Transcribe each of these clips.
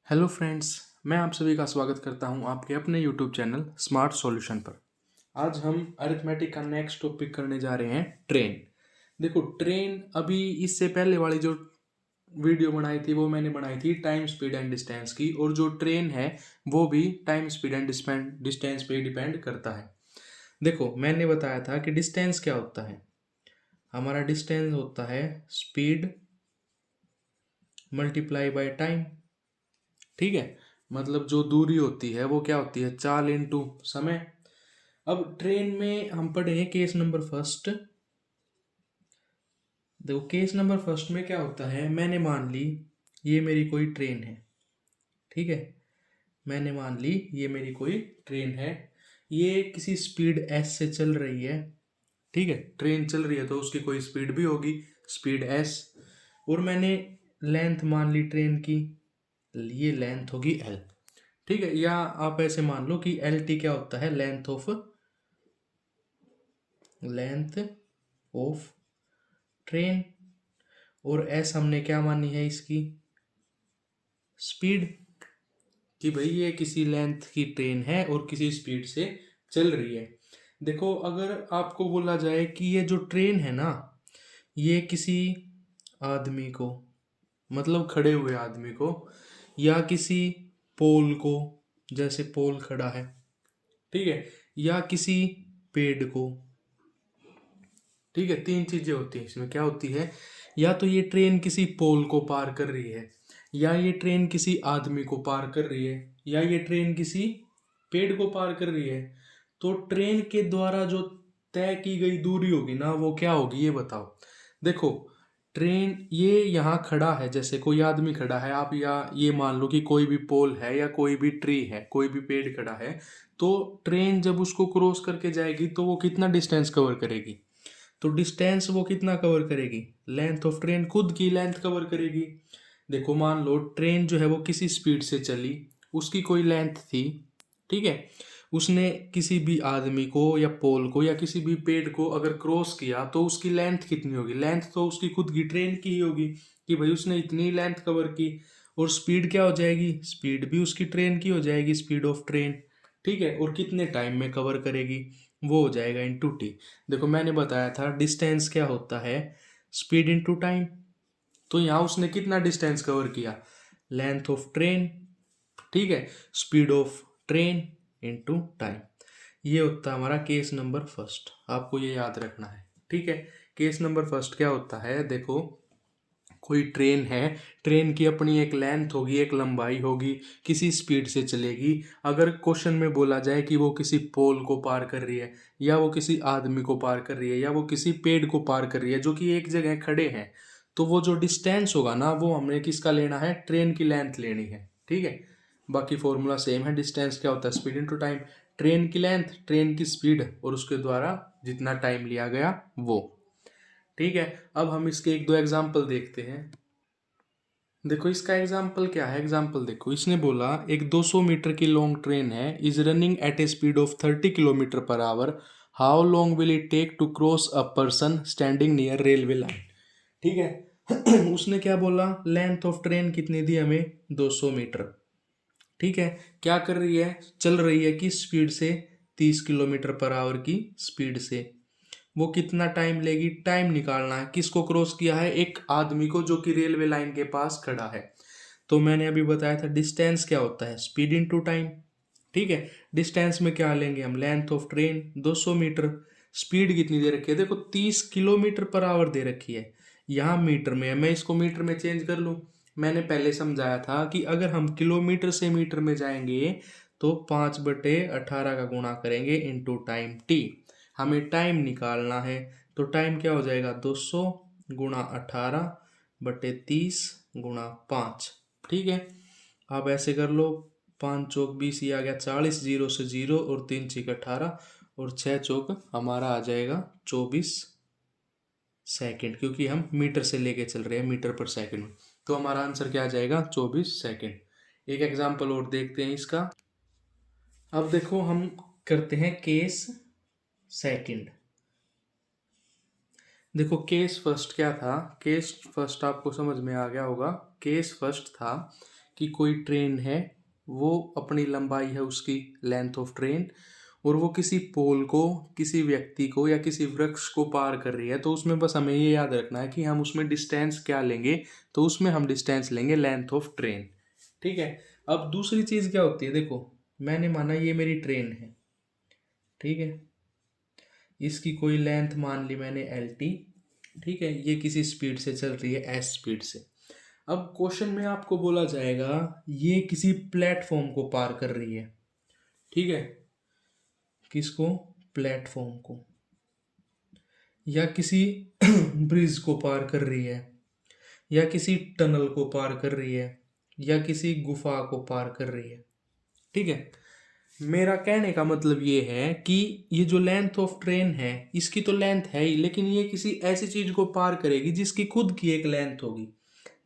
Hello friends. मैं आप सभी का स्वागत करता हूं आपके अपने यूट्यूब चैनल स्मार्ट सॉल्यूशन पर। आज हम अरिथमेटिक का नेक्स्ट टॉपिक करने जा रहे हैं ट्रेन। देखो ट्रेन अभी इससे पहले वाली जो वीडियो बनाई थी वो मैंने बनाई थी टाइम स्पीड एंड डिस्टेंस की, और जो ट्रेन है वो भी टाइम स्पीड एंड डिस्टेंस पे डिपेंड करता है। देखो मैंने बताया था कि डिस्टेंस क्या होता है। हमारा डिस्टेंस होता है स्पीड मल्टीप्लाई बाय टाइम। ठीक है, मतलब जो दूरी होती है वो क्या होती है, चाल इंटू समय। अब ट्रेन में हम पढ़े हैं केस नंबर फर्स्ट। देखो केस नंबर फर्स्ट में क्या होता है, मैंने मान ली ये मेरी कोई ट्रेन है। ठीक है, मैंने मान ली ये मेरी कोई ट्रेन है, ये किसी स्पीड एस से चल रही है। ठीक है, ट्रेन चल रही है तो उसकी कोई स्पीड भी होगी, स्पीड एस। और मैंने लेंथ मान ली ट्रेन की, ये लेंथ होगी एल। ठीक है, या आप ऐसे मान लो कि एल टी क्या होता है, लेंथ ऑफ ट्रेन। और एस हमने क्या मानी है इसकी, स्पीड, कि भाई ये किसी लेंथ की ट्रेन है और किसी स्पीड से चल रही है। देखो अगर आपको बोला जाए कि ये जो ट्रेन है ना, ये किसी आदमी को, मतलब खड़े हुए आदमी को, या किसी पोल को, जैसे पोल खड़ा है, ठीक है, या किसी पेड़ को। ठीक है, तीन चीजें होती हैं इसमें, क्या होती है, या तो ये ट्रेन किसी पोल को पार कर रही है, या ये ट्रेन किसी आदमी को पार कर रही है, या ये ट्रेन किसी पेड़ को पार कर रही है। तो ट्रेन के द्वारा जो तय की गई दूरी होगी ना वो क्या होगी, ये बताओ। देखो ट्रेन ये यहाँ खड़ा है, जैसे कोई आदमी खड़ा है, आप या ये मान लो कि कोई भी पोल है या कोई भी ट्री है, कोई भी पेड़ खड़ा है, तो ट्रेन जब उसको क्रॉस करके जाएगी तो वो कितना डिस्टेंस कवर करेगी, तो डिस्टेंस वो कितना कवर करेगी, लेंथ ऑफ ट्रेन खुद की लेंथ कवर करेगी। देखो मान लो ट्रेन जो है वो किसी स्पीड से चली, उसकी कोई लेंथ थी। ठीक है, उसने किसी भी आदमी को या पोल को या किसी भी पेड़ को अगर क्रॉस किया तो उसकी लेंथ कितनी होगी, लेंथ तो उसकी खुद की ट्रेन की ही होगी, कि भाई उसने इतनी लेंथ कवर की। और स्पीड क्या हो जाएगी, स्पीड भी उसकी ट्रेन की हो जाएगी, स्पीड ऑफ ट्रेन। ठीक है, और कितने टाइम में कवर करेगी, वो हो जाएगा इंटू टी। देखो मैंने बताया था डिस्टेंस क्या होता है, स्पीड इंटू टाइम। तो यहाँ उसने कितना डिस्टेंस कवर किया, लेंथ ऑफ ट्रेन, ठीक है, speed of train into time. ये होता है हमारा केस नंबर फर्स्ट, आपको ये याद रखना है। ठीक है, केस नंबर फर्स्ट क्या होता है, देखो कोई ट्रेन है, ट्रेन की अपनी एक लेंथ होगी, एक लंबाई होगी, किसी स्पीड से चलेगी। अगर क्वेश्चन में बोला जाए कि वो किसी पोल को पार कर रही है, या वो किसी आदमी को पार कर रही है, या वो किसी पेड़ को पार कर रही है जो कि एक जगह खड़े हैं, तो वो जो डिस्टेंस होगा ना वो हमने किसका लेना है, ट्रेन की लेंथ लेनी है। ठीक है, बाकी फॉर्मूला सेम है, डिस्टेंस क्या होता है, स्पीड इनटू टाइम, ट्रेन की लेंथ, ट्रेन की स्पीड, और उसके द्वारा जितना टाइम लिया गया वो। ठीक है, अब हम इसके एक दो एग्जाम्पल देखते हैं। देखो इसका एग्जाम्पल क्या है, एग्जाम्पल देखो, इसने बोला एक 200 मीटर की लॉन्ग ट्रेन है, is running at a speed of 30 kilometre per hour, how long will it take to cross a person standing near railway line. ठीक है उसने क्या बोला, लेंथ ऑफ ट्रेन कितनी दी हमें, 200 मीटर। ठीक है, क्या कर रही है, चल रही है किस स्पीड से, 30 किलोमीटर पर आवर की स्पीड से। वो कितना टाइम लेगी, टाइम निकालना है, किसको क्रॉस किया है, एक आदमी को जो कि रेलवे लाइन के पास खड़ा है। तो मैंने अभी बताया था डिस्टेंस क्या होता है, स्पीड इनटू टाइम। ठीक है, डिस्टेंस में क्या लेंगे हम, length of train 200 metre, speed कितनी दे रखी है, देखो 30 किलोमीटर पर आवर दे रखी है, यहाँ मीटर में है, मैं इसको मीटर में चेंज कर लूँ। मैंने पहले समझाया था कि अगर हम किलोमीटर से मीटर में जाएंगे तो 5/18 का गुणा करेंगे इंटू टाइम टी, हमें टाइम निकालना है। तो टाइम क्या हो जाएगा, 200 गुणा 18/30 गुणा 5। ठीक है, आप ऐसे कर लो, 5 चौक 20, ये आ गया 40, जीरो से जीरो, और 3 छीक 18, और 6 चौक हमारा आ जाएगा 24 सेकंड, क्योंकि हम मीटर से लेके चल रहे हैं, मीटर पर सेकंड में। तो हमारा आंसर क्या आ जाएगा, 24 सेकंड। एक एग्जाम्पल और देखते हैं इसका। अब देखो हम करते हैं केस सेकंड। देखो केस फर्स्ट क्या था, केस फर्स्ट आपको समझ में आ गया होगा। केस फर्स्ट था कि कोई ट्रेन है, वो अपनी लंबाई है उसकी लेंथ ऑफ ट्रेन, और वो किसी पोल को, किसी व्यक्ति को या किसी वृक्ष को पार कर रही है, तो उसमें बस हमें ये याद रखना है कि हम उसमें डिस्टेंस क्या लेंगे, तो उसमें हम डिस्टेंस लेंगे लेंथ ऑफ ट्रेन। ठीक है। अब दूसरी चीज़ क्या होती है, देखो मैंने माना ये मेरी ट्रेन है, ठीक है, इसकी कोई लेंथ मान ली मैंने एल टी, ठीक है, ये किसी स्पीड से चल रही है एस स्पीड से। अब क्वेश्चन में आपको बोला जाएगा ये किसी प्लेटफॉर्म को पार कर रही है, ठीक है, किसको, प्लेटफॉर्म को, या किसी ब्रिज को पार कर रही है, या किसी टनल को पार कर रही है, या किसी गुफा को पार कर रही है। ठीक है। मेरा कहने का मतलब ये है कि ये जो लेंथ ऑफ ट्रेन है, इसकी तो लेंथ है ही, लेकिन ये किसी ऐसी चीज को पार करेगी जिसकी खुद की एक लेंथ होगी।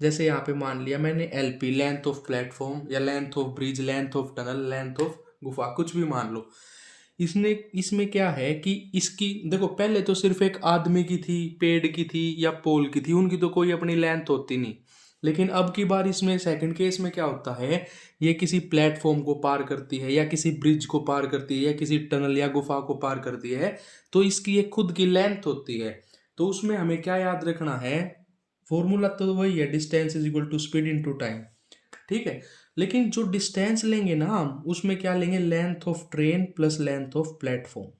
जैसे यहाँ पे मान लिया मैंने एलपी, लेंथ ऑफ प्लेटफॉर्म, या length of bridge, length of tunnel, length of गुफा, कुछ भी मान लो। इसने इसमें क्या है कि इसकी देखो, पहले तो सिर्फ एक आदमी की थी, पेड़ की थी या पोल की थी, उनकी तो कोई अपनी लेंथ होती नहीं। लेकिन अब की बार इसमें सेकंड केस में क्या होता है, ये किसी प्लेटफॉर्म को पार करती है, या किसी ब्रिज को पार करती है, या किसी टनल या गुफा को पार करती है, तो इसकी एक खुद की लेंथ होती है। तो उसमें हमें क्या याद रखना है, फॉर्मूला तो वही है, distance is equal to speed into time. ठीक है। लेकिन जो डिस्टेंस लेंगे ना हम, उसमें क्या लेंगे, length of train plus length of platform.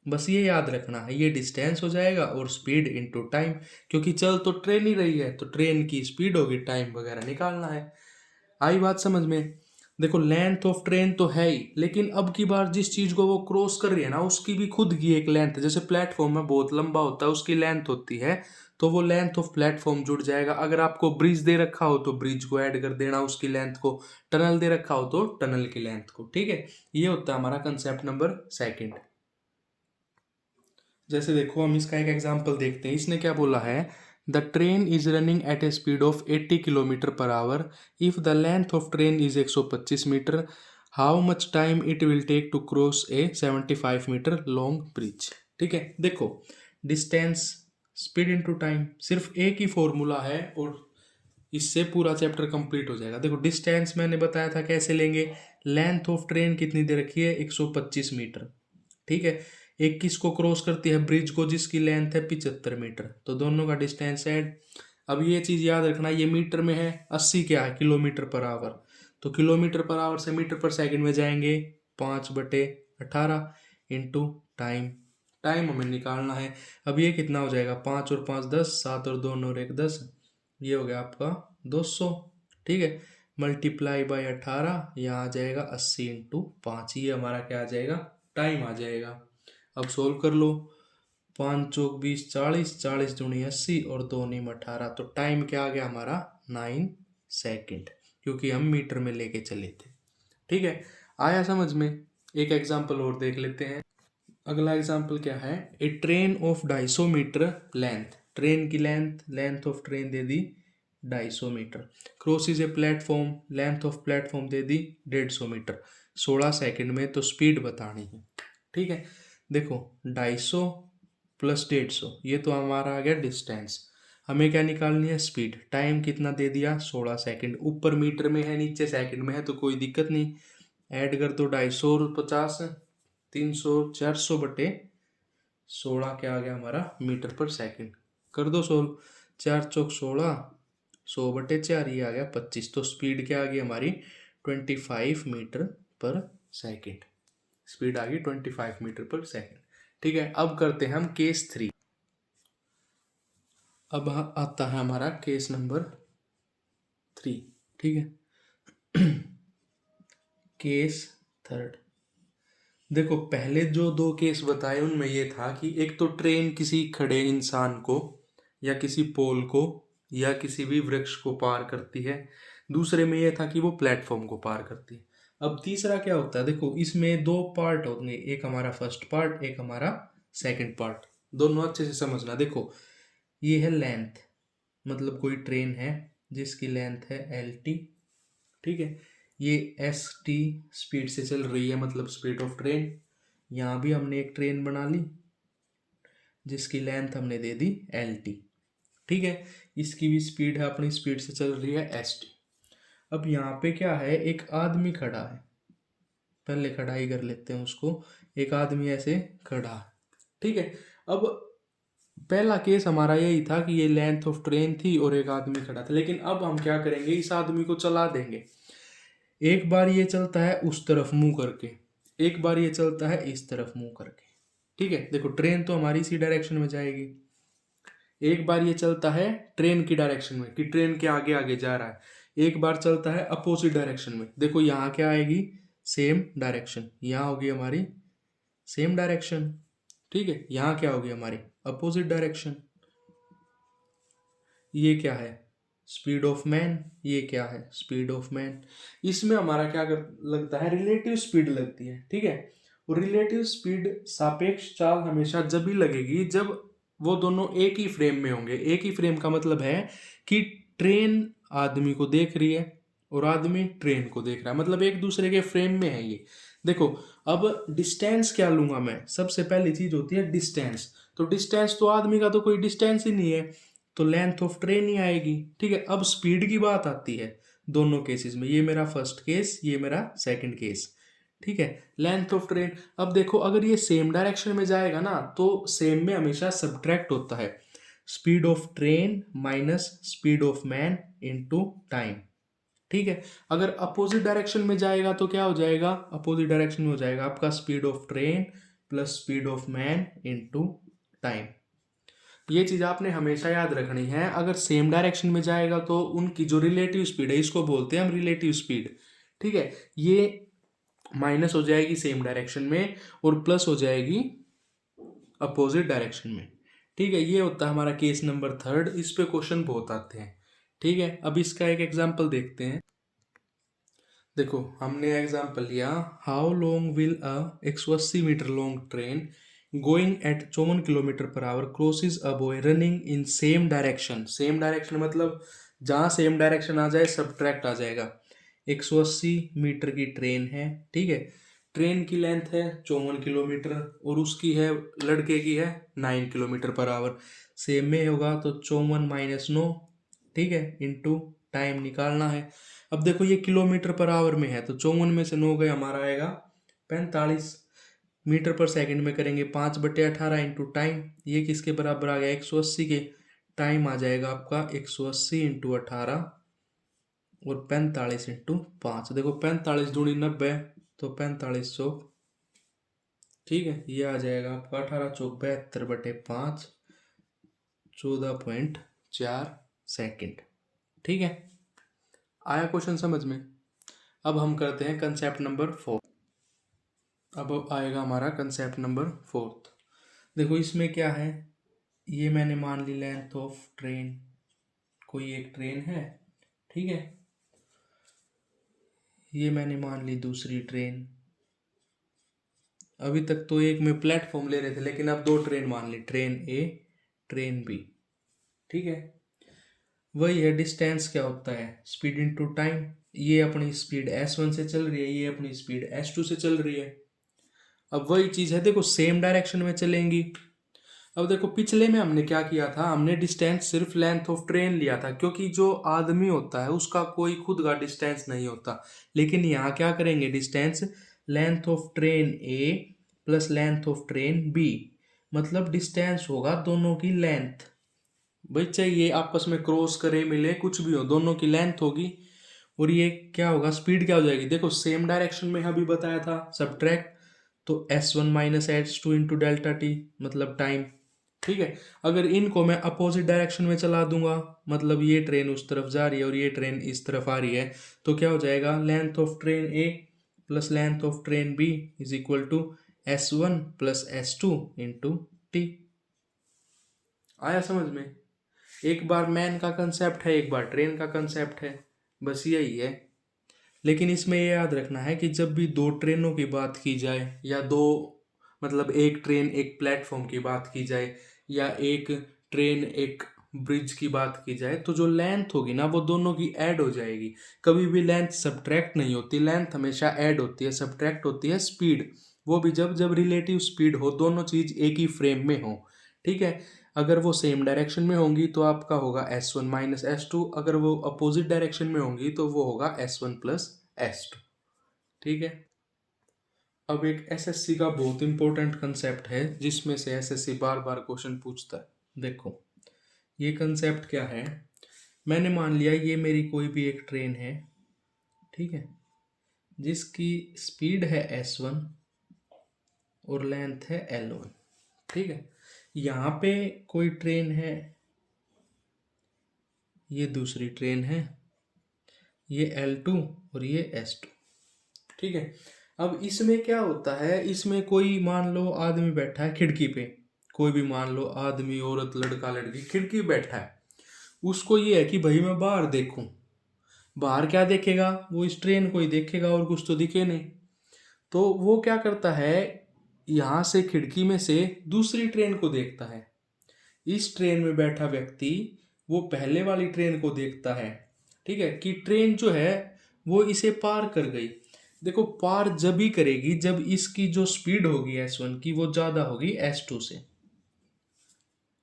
बस ये याद रखना है, ये डिस्टेंस हो जाएगा और स्पीड इनटू टाइम, क्योंकि चल तो ट्रेन ही रही है, तो ट्रेन की स्पीड होगी, टाइम वगैरह निकालना है। आई बात समझ में। देखो लेंथ ऑफ ट्रेन तो है ही, लेकिन अब की बार जिस चीज को वो क्रॉस कर रही है ना, उसकी भी खुद की एक लेंथ है। जैसे प्लेटफॉर्म में बहुत लंबा होता है, उसकी लेंथ होती है, तो वो लेंथ ऑफ प्लेटफॉर्म जुड़ जाएगा। अगर आपको ब्रिज दे रखा हो तो ब्रिज को ऐड कर देना उसकी लेंथ को, टनल दे रखा हो तो टनल की लेंथ को। ठीक है। ये होता है हमारा कंसेप्ट नंबर सेकंड। जैसे देखो हम इसका एक एग्जांपल देखते हैं। इसने क्या बोला है, the train is running at a speed of 80 kilometre per hour if the length of train is 125 metre, how much time it will take to cross a 75 metre long bridge. ठीक है। देखो distance, speed into time, सिर्फ एक ही formula है और इससे पूरा chapter complete हो जाएगा। देखो डिस्टेंस मैंने बताया था कैसे लेंगे, लेंथ ऑफ ट्रेन कितनी दे रखी है, 125 मीटर। ठीक है। एक किसको क्रॉस करती है, ब्रिज को, जिसकी लेंथ है 75 मीटर, तो दोनों का डिस्टेंस ऐड। अब ये चीज याद रखना, ये मीटर में है, 80 क्या है, किलोमीटर पर आवर, तो किलोमीटर पर आवर से मीटर पर सेकंड में जाएंगे, 5/18 इंटू टाइम। टाइम हमें निकालना है। अब ये कितना हो जाएगा, 5 और 5 10, 7 और 2 और 1 10, ये हो गया आपका 200। ठीक है। मल्टीप्लाई बाय 18, यहाँ आ जाएगा 80 इंटू 5, ये हमारा क्या आ जाएगा, टाइम आ जाएगा। अब सोल्व कर लो, 5 चौक 20, 40, 40 दूनी 80 और 2 नीम 18, तो टाइम क्या आ गया हमारा, 9 सेकेंड, क्योंकि हम मीटर में लेके चले थे। ठीक है। आया समझ में। एक एग्जाम्पल और देख लेते हैं। अगला एग्जाम्पल क्या है, a train of 250 metre length, train की लेंथ, लेंथ ऑफ ट्रेन दे दी 250 metre, crosses a platform, length of platform दे दी 150 मीटर, 16 सेकंड में, तो स्पीड बतानी है। ठीक है। देखो 250 प्लस 150, ये तो हमारा आ गया डिस्टेंस। हमें क्या निकालनी है, स्पीड। टाइम कितना दे दिया, 16 सेकंड, ऊपर मीटर में है नीचे सेकंड में है, तो कोई दिक्कत नहीं। ऐड कर दो 250 और 50, 300, 400/16, क्या आ गया हमारा, मीटर पर सेकंड। कर दो सोल्व, 4 चौक 16, 100/4, ये आ गया 25, तो स्पीड क्या आ गई हमारी, 25 मीटर पर सेकंड। स्पीड आ गई 25 मीटर पर सेकंड। ठीक है। अब करते हैं हम केस 3। अब आता है हमारा केस नंबर 3। ठीक है। Case third. देखो पहले जो दो केस बताए उनमें ये था कि एक तो ट्रेन किसी खड़े इंसान को या किसी पोल को या किसी भी वृक्ष को पार करती है, दूसरे में ये था कि वो प्लेटफॉर्म को पार करती है। अब तीसरा क्या होता है, देखो इसमें दो पार्ट होंगे, एक हमारा फर्स्ट पार्ट, एक हमारा सेकंड पार्ट। दोनों अच्छे से समझना। देखो ये है लेंथ, मतलब कोई ट्रेन है जिसकी लेंथ है एल टी। ठीक है। ये एस टी स्पीड से चल रही है, मतलब स्पीड ऑफ ट्रेन। यहाँ भी हमने एक ट्रेन बना ली जिसकी लेंथ हमने दे दी एल टी। ठीक है। इसकी भी स्पीड है, अपनी स्पीड से चल रही है एस टी। अब यहाँ पे क्या है, एक आदमी खड़ा है, पहले खड़ा ही कर लेते हैं उसको, एक आदमी ऐसे खड़ा है, ठीक है। अब पहला केस हमारा यही था कि ये लेंथ ऑफ ट्रेन थी और एक आदमी खड़ा था, लेकिन अब हम क्या करेंगे, इस आदमी को चला देंगे। एक बार ये चलता है उस तरफ मुंह करके, एक बार ये चलता है इस तरफ मुंह करके, ठीक है। देखो ट्रेन तो हमारी इसी डायरेक्शन में जाएगी। एक बार ये चलता है ट्रेन की डायरेक्शन में कि ट्रेन के आगे आगे जा रहा है, एक बार चलता है अपोजिट डायरेक्शन में। देखो यहाँ क्या आएगी, सेम डायरेक्शन, यहाँ होगी हमारी सेम डायरेक्शन, ठीक है। यहाँ क्या होगी हमारी अपोजिट डायरेक्शन। ये क्या है, स्पीड ऑफ मैन, ये क्या है स्पीड ऑफ मैन। इसमें हमारा क्या लगता है, रिलेटिव स्पीड लगती है, ठीक है। और रिलेटिव स्पीड, सापेक्ष चाल हमेशा जब भी लगेगी जब वो दोनों एक ही फ्रेम में होंगे। एक ही फ्रेम का मतलब है कि ट्रेन आदमी को देख रही है और आदमी ट्रेन को देख रहा है, मतलब एक दूसरे के फ्रेम में है ये। देखो अब डिस्टेंस क्या लूंगा मैं, सबसे पहली चीज होती है डिस्टेंस। तो डिस्टेंस तो आदमी का तो कोई डिस्टेंस ही नहीं है, तो लेंथ ऑफ ट्रेन ही आएगी, ठीक है। अब स्पीड की बात आती है दोनों केसेस में, ये मेरा फर्स्ट केस, ये मेरा सेकंड केस, ठीक है। लेंथ ऑफ ट्रेन, अब देखो अगर ये सेम डायरेक्शन में जाएगा ना तो सेम में हमेशा सब्ट्रैक्ट होता है, speed of train minus speed of man into time, ठीक है। अगर अपोजिट डायरेक्शन में जाएगा तो क्या हो जाएगा, अपोजिट डायरेक्शन में हो जाएगा आपका speed of train plus speed of man into time. ये चीज आपने हमेशा याद रखनी है। अगर सेम डायरेक्शन में जाएगा तो उनकी जो रिलेटिव स्पीड है, इसको बोलते हैं हम रिलेटिव स्पीड, ठीक है। ये माइनस हो जाएगी सेम डायरेक्शन में और प्लस हो जाएगी अपोजिट डायरेक्शन में, ठीक है। ये होता है हमारा केस नंबर थर्ड। इस पे क्वेश्चन बहुत आते हैं, ठीक है। अब इसका एक एग्जांपल देखते हैं। देखो हमने एग्जांपल लिया, how long will a 180 metre long train going at 54 kilometre per hour crosses a boy running in same direction. Same direction मतलब जहाँ सेम डायरेक्शन आ जाए सब्ट्रैक्ट आ जाएगा। 180 मीटर की ट्रेन है, ठीक है। ट्रेन की लेंथ है 54 किलोमीटर और उसकी है, लड़के की है 9 किलोमीटर पर आवर। सेम में होगा तो 54 माइनस 9, ठीक है, इंटू टाइम निकालना है। अब देखो ये किलोमीटर पर आवर में है तो 54 में से 9 गए, हमारा आएगा 45। मीटर पर सेकंड में करेंगे 5/18 इंटू टाइम, ये किसके बराबर आ गया 180 के। टाइम आ जाएगा आपका 180 इंटू 18 और 45 इंटू 5। देखो 45 दूनी 90 तो 45 चौक, ठीक है। ये आ जाएगा आपका 18 चौक 72/5, 14.4 सेकेंड, ठीक है। आया क्वेश्चन समझ में। अब हम करते हैं कंसेप्ट नंबर 4। अब आएगा हमारा कंसेप्ट नंबर 4। देखो इसमें क्या है, ये मैंने मान ली लेंथ ऑफ ट्रेन, कोई एक ट्रेन है, ठीक है। ये मैंने मान ली दूसरी ट्रेन। अभी तक तो एक में प्लेटफॉर्म ले रहे थे, लेकिन अब दो ट्रेन मान ली, ट्रेन ए ट्रेन बी, ठीक है। वही है, डिस्टेंस क्या होता है स्पीड इनटू टाइम। ये अपनी स्पीड s1 से चल रही है, ये अपनी स्पीड s2 से चल रही है। अब वही चीज है, देखो सेम डायरेक्शन में चलेंगी। अब देखो पिछले में हमने क्या किया था, हमने डिस्टेंस सिर्फ लेंथ ऑफ ट्रेन लिया था, क्योंकि जो आदमी होता है उसका कोई खुद का डिस्टेंस नहीं होता। लेकिन यहाँ क्या करेंगे, distance length of train A plus length of train B, मतलब डिस्टेंस होगा दोनों की लेंथ। भाई चाहिए आपस में क्रॉस करे मिले कुछ भी हो, दोनों की लेंथ होगी। और ये क्या होगा, स्पीड क्या हो जाएगी, देखो सेम डायरेक्शन में अभी बताया था सब्ट्रैक्ट, तो s1 minus s2 into delta T मतलब टाइम, ठीक है। अगर इनको मैं अपोजिट डायरेक्शन में चला दूंगा, मतलब ये ट्रेन उस तरफ जा रही है और ये ट्रेन इस तरफ आ रही है, तो क्या हो जाएगा, length of train A plus length of train B is equal to s1 plus s2 into T. आया समझ में। एक बार मैन का कंसेप्ट है, एक बार ट्रेन का कंसेप्ट है, बस यही है। लेकिन इसमें ये याद रखना है कि जब भी दो ट्रेनों की बात की जाए, या दो मतलब एक ट्रेन एक प्लेटफॉर्म की बात की जाए, या एक ट्रेन एक ब्रिज की बात की जाए, तो जो लेंथ होगी ना वो दोनों की ऐड हो जाएगी। कभी भी लेंथ सब्ट्रैक्ट नहीं होती, लेंथ हमेशा ऐड होती है, सब्ट्रैक्ट होती है स्पीड, वो भी जब जब रिलेटिव स्पीड हो, दोनों चीज एक ही फ्रेम में हो, ठीक है। अगर वो सेम डायरेक्शन में होंगी तो आपका होगा S1 माइनस S2, अगर वो अपोजिट डायरेक्शन में होंगी तो वो होगा S1 प्लस S2। ठीक है। अब एक एसएससी का बहुत इंपॉर्टेंट कंसेप्ट है जिसमें से एसएससी बार बार क्वेश्चन पूछता है। देखो ये कंसेप्ट क्या है, मैंने मान लिया ये मेरी कोई भी एक ट्रेन है, ठीक है, जिसकी स्पीड है S1 और लेंथ है L1। ठीक है, यहाँ पे कोई ट्रेन है, ये दूसरी ट्रेन है, ये L2 और ये S2। ठीक है। अब इसमें क्या होता है, इसमें कोई मान लो आदमी बैठा है खिड़की पे, कोई भी मान लो आदमी औरत लड़का लड़की खिड़की पे बैठा है, उसको ये है कि भाई मैं बाहर देखूं। बाहर क्या देखेगा, वो इस ट्रेन को ही देखेगा और कुछ तो दिखे नहीं। तो वो क्या करता है, यहाँ से खिड़की में से दूसरी ट्रेन को देखता है। इस ट्रेन में बैठा व्यक्ति वो पहले वाली ट्रेन को देखता है, ठीक है, कि ट्रेन जो है वो इसे पार कर गई। देखो पार जब ही करेगी जब इसकी जो स्पीड होगी S1 की वो ज़्यादा होगी S2 से।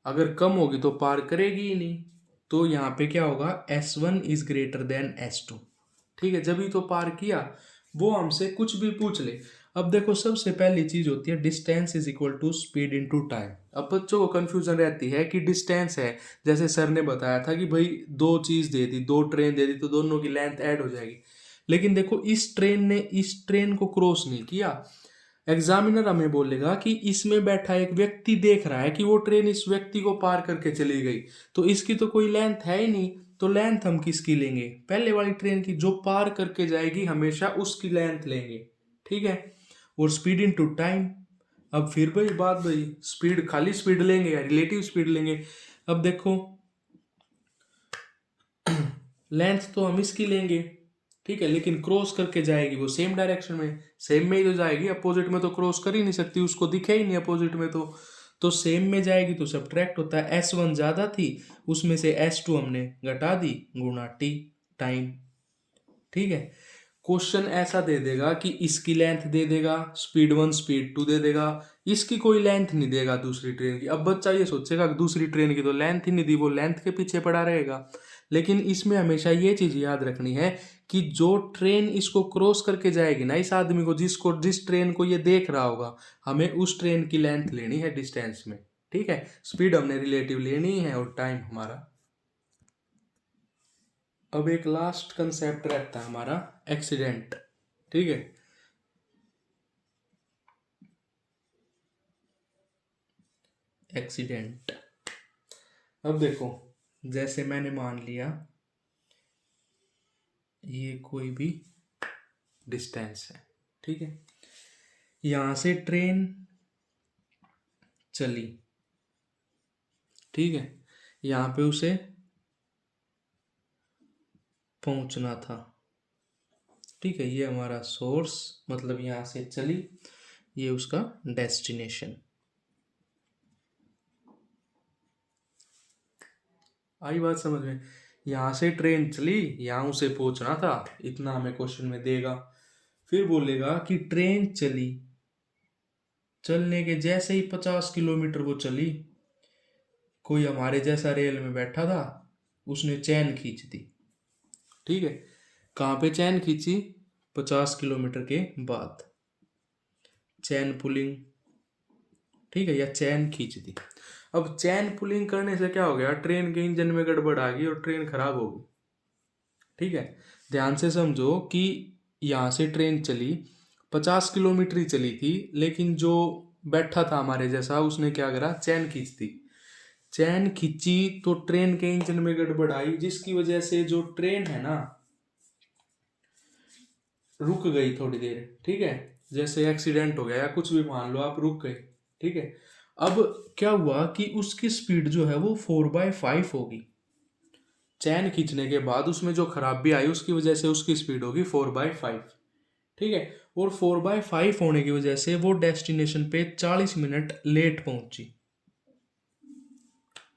अगर कम होगी तो पार करेगी ही नहीं। तो यहाँ पे क्या होगा, S1 is greater than S2। ठीक है, जब ही तो पार किया। वो हमसे कुछ भी पूछ ले। अब देखो सबसे पहली चीज होती है distance is equal to speed into time. अब बच्चों को कंफ्यूजन रहती है कि डिस्टेंस है, जैसे सर ने बताया था कि भाई दो चीज दे दी, दो ट्रेन दे दी तो दोनों की लेंथ ऐड हो जाएगी। लेकिन देखो इस ट्रेन ने इस ट्रेन को क्रॉस नहीं किया। एग्जामिनर हमें बोलेगा कि इसमें बैठा एक व्यक्ति देख रहा है कि वो ट्रेन इस व्यक्ति को पार करके चली गई, तो इसकी तो कोई लेंथ है ही नहीं। तो लेंथ हम किसकी लेंगे, पहले वाली ट्रेन की, जो पार करके जाएगी हमेशा उसकी लेंथ लेंगे। ठीक है, और स्पीड इनटू टाइम। अब फिर भाई बात भाई स्पीड, खाली स्पीड लेंगे या रिलेटिव स्पीड लेंगे। अब देखो लेंथ तो हम इसकी लेंगे, ठीक है, लेकिन क्रॉस करके जाएगी वो सेम डायरेक्शन में, सेम में ही तो जाएगी, अपोजिट में तो क्रॉस कर ही नहीं सकती, उसको दिखे ही नहीं अपोजिट में। तो सेम में जाएगी तो सब्ट्रैक्ट होता है। S1 ज़्यादा थी, उसमें से S2 हमने घटा दी, गुणा T टाइम। ठीक है, क्वेश्चन ऐसा दे देगा कि इसकी लेंथ दे देगा, स्पीड 1 स्पीड 2 दे देगा, इसकी कोई लेंथ नहीं देगा दूसरी ट्रेन की। अब बच्चा ये सोचेगा कि दूसरी ट्रेन की तो लेंथ ही नहीं दी, वो लेंथ के पीछे पड़ा रहेगा। लेकिन इसमें हमेशा ये चीज़ याद रखनी है कि जो ट्रेन इसको क्रॉस करके जाएगी ना, इस आदमी को, जिस ट्रेन को ये देख रहा होगा, हमें उस ट्रेन की लेंथ लेनी है डिस्टेंस में। ठीक है, स्पीड हमने रिलेटिव लेनी है और टाइम हमारा। अब एक लास्ट कंसेप्ट रहता है हमारा एक्सीडेंट। ठीक है, एक्सीडेंट। अब देखो जैसे मैंने मान लिया ये कोई भी डिस्टेंस है, ठीक है, यहां से ट्रेन चली, ठीक है, यहां पे उसे पहुंचना था। ठीक है, ये हमारा सोर्स, मतलब यहां से चली, ये उसका डेस्टिनेशन। आई बात समझ में? यहां से ट्रेन चली, यहां उसे पहुंचना था, इतना हमें क्वेश्चन में देगा। फिर बोलेगा कि ट्रेन चली, चलने के जैसे ही 50 किलोमीटर वो चली, कोई हमारे जैसा रेल में बैठा था, उसने चैन खींच दी। ठीक है, कहाँ पे चैन खींची, 50 किलोमीटर के बाद, चैन पुलिंग। ठीक है, या चैन खींच दी। अब चैन पुलिंग करने से क्या हो गया, ट्रेन के इंजन में गड़बड़ आ गई और ट्रेन खराब हो गई। ठीक है, ध्यान से समझो कि यहाँ से ट्रेन चली, 50 किलोमीटर ही चली थी, लेकिन जो बैठा था हमारे जैसा उसने क्या करा, चैन खींच दी। चैन खींची तो ट्रेन के इंजन में गड़बड़ आई, जिसकी वजह से जो ट्रेन है ना रुक गई थोड़ी देर। ठीक है, जैसे एक्सीडेंट हो गया या कुछ भी मान लो, आप रुक गए। ठीक है, अब क्या हुआ कि उसकी स्पीड जो है वो 4/5 होगी। चैन खींचने के बाद उसमें जो खराबी आई उसकी वजह से उसकी स्पीड होगी 4/5। ठीक है, और 4/5 होने की वजह से वो डेस्टिनेशन पे 40 मिनट लेट पहुंची।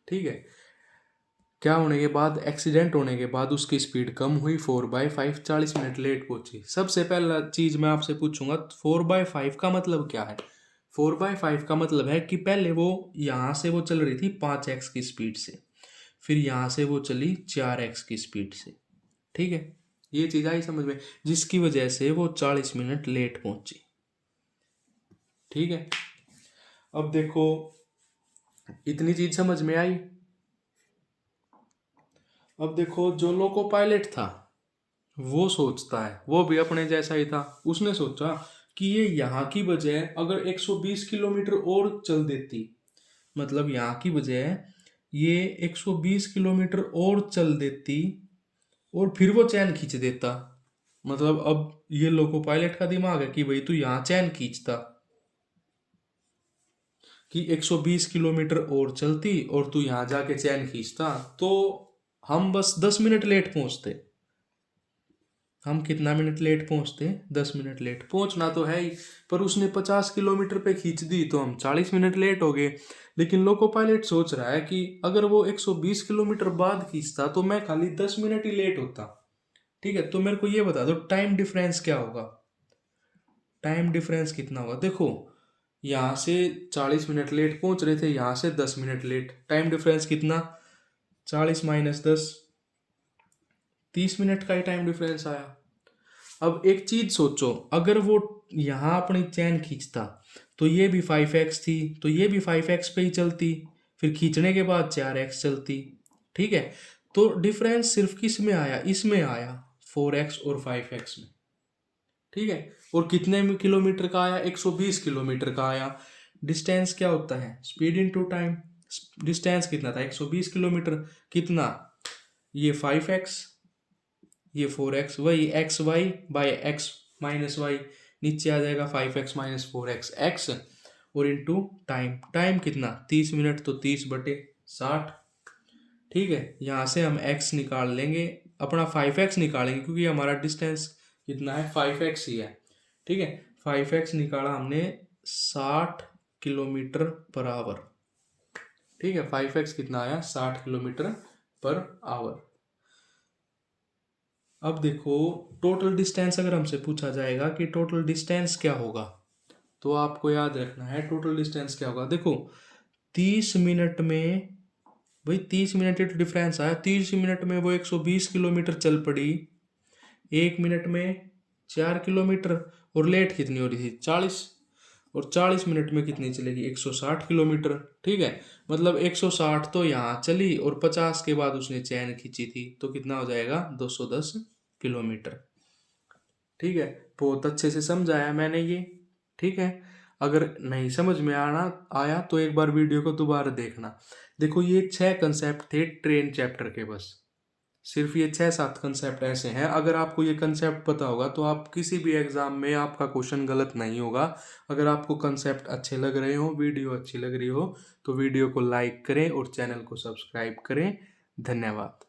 ठीक है, क्या होने के बाद, एक्सीडेंट होने के बाद उसकी स्पीड कम हुई, 4/5, 40 मिनट लेट पहुंची। सबसे पहला चीज मैं आपसे पूछूंगा, 4/5 का मतलब क्या है? 4/5 का मतलब है कि पहले वो यहाँ से वो चल रही थी 5x की स्पीड से, फिर यहाँ से वो चली 4x की स्पीड से। ठीक है, ये चीज़ आई समझ में, जिसकी वजह से वो 40 मिनट लेट पहुंची। ठीक है, अब देखो इतनी चीज समझ में आई। अब देखो जो लोको पायलट था वो सोचता है, वो भी अपने जैसा ही था, उसने सोचा कि ये यहाँ की बजाय अगर 120 किलोमीटर और चल देती, मतलब यहाँ की बजाय ये 120 किलोमीटर और चल देती और फिर वो चैन खींच देता। मतलब अब ये लोको पायलट का दिमाग है कि भाई तू यहाँ चैन खींचता कि 120 किलोमीटर और चलती और तू यहाँ जाके चैन खींचता, तो हम बस 10 मिनट लेट पहुंचते। हम कितना मिनट लेट पहुंचते? 10 मिनट लेट पहुंचना तो है ही, पर उसने 50 किलोमीटर पे खींच दी तो हम 40 मिनट लेट हो गए। लेकिन लोको पायलट सोच रहा है कि अगर वो 120 किलोमीटर बाद खींचता तो मैं खाली 10 मिनट ही लेट होता। ठीक है, तो मेरे को ये बता दो टाइम डिफरेंस क्या होगा। टाइम डिफरेंस कितना होगा? देखो यहाँ से 40 मिनट लेट पहुंच रहे थे, यहाँ से 10 मिनट लेट, टाइम डिफरेंस कितना? 40 माइनस 10, 30 मिनट का ही टाइम डिफरेंस आया। अब एक चीज सोचो, अगर वो यहाँ अपनी चैन खींचता तो ये भी 5x थी, तो ये भी 5x पे ही चलती, फिर खींचने के बाद 4x चलती। ठीक है, तो डिफरेंस सिर्फ किस में आया? इसमें आया, 4x और 5x में। ठीक है, और कितने किलोमीटर का आया? 120 किलोमीटर का आया। डिस्टेंस क्या होता है? Speed into time. डिस्टेंस कितना था? 120 किलोमीटर। कितना? ये 5x, ये 4x, वही x y by x minus y, नीचे आ जाएगा 5x माइनस 4x एक्स, और इंटू टाइम। टाइम कितना? 30 मिनट, तो 30/60। ठीक है, यहाँ से हम x निकाल लेंगे, अपना 5x निकालेंगे क्योंकि हमारा डिस्टेंस कितना है? 5x ही है। ठीक है, 5x निकाला हमने 60 किलोमीटर पर आवर। ठीक है, 5x कितना आया? 60 किलोमीटर पर आवर। अब देखो टोटल डिस्टेंस अगर हमसे पूछा जाएगा कि टोटल डिस्टेंस क्या होगा, तो आपको याद रखना है टोटल डिस्टेंस क्या होगा। देखो 30 मिनट में, भाई 30 मिनट डिफरेंस आया, 30 मिनट में वो 120 किलोमीटर चल पड़ी, 1 मिनट में 4 किलोमीटर, और लेट कितनी हो रही थी? 40, और 40 मिनट में कितनी चलेगी? 160 किलोमीटर। ठीक है, मतलब 160 तो यहाँ चली और 50 के बाद उसने चैन खींची थी, तो कितना हो जाएगा? 210 किलोमीटर। ठीक है, बहुत अच्छे से समझाया मैंने ये। ठीक है, अगर नहीं समझ में आना आया तो एक बार वीडियो को दोबारा देखना। देखो ये 6 कंसेप्ट थे ट्रेन चैप्टर के, बस सिर्फ ये 6-7 कंसेप्ट ऐसे हैं, अगर आपको ये कंसेप्ट पता होगा तो आप किसी भी एग्जाम में आपका क्वेश्चन गलत नहीं होगा। अगर आपको कंसेप्ट अच्छे लग रहे हो, वीडियो अच्छी लग रही हो, तो वीडियो को लाइक करें और चैनल को सब्सक्राइब करें। धन्यवाद।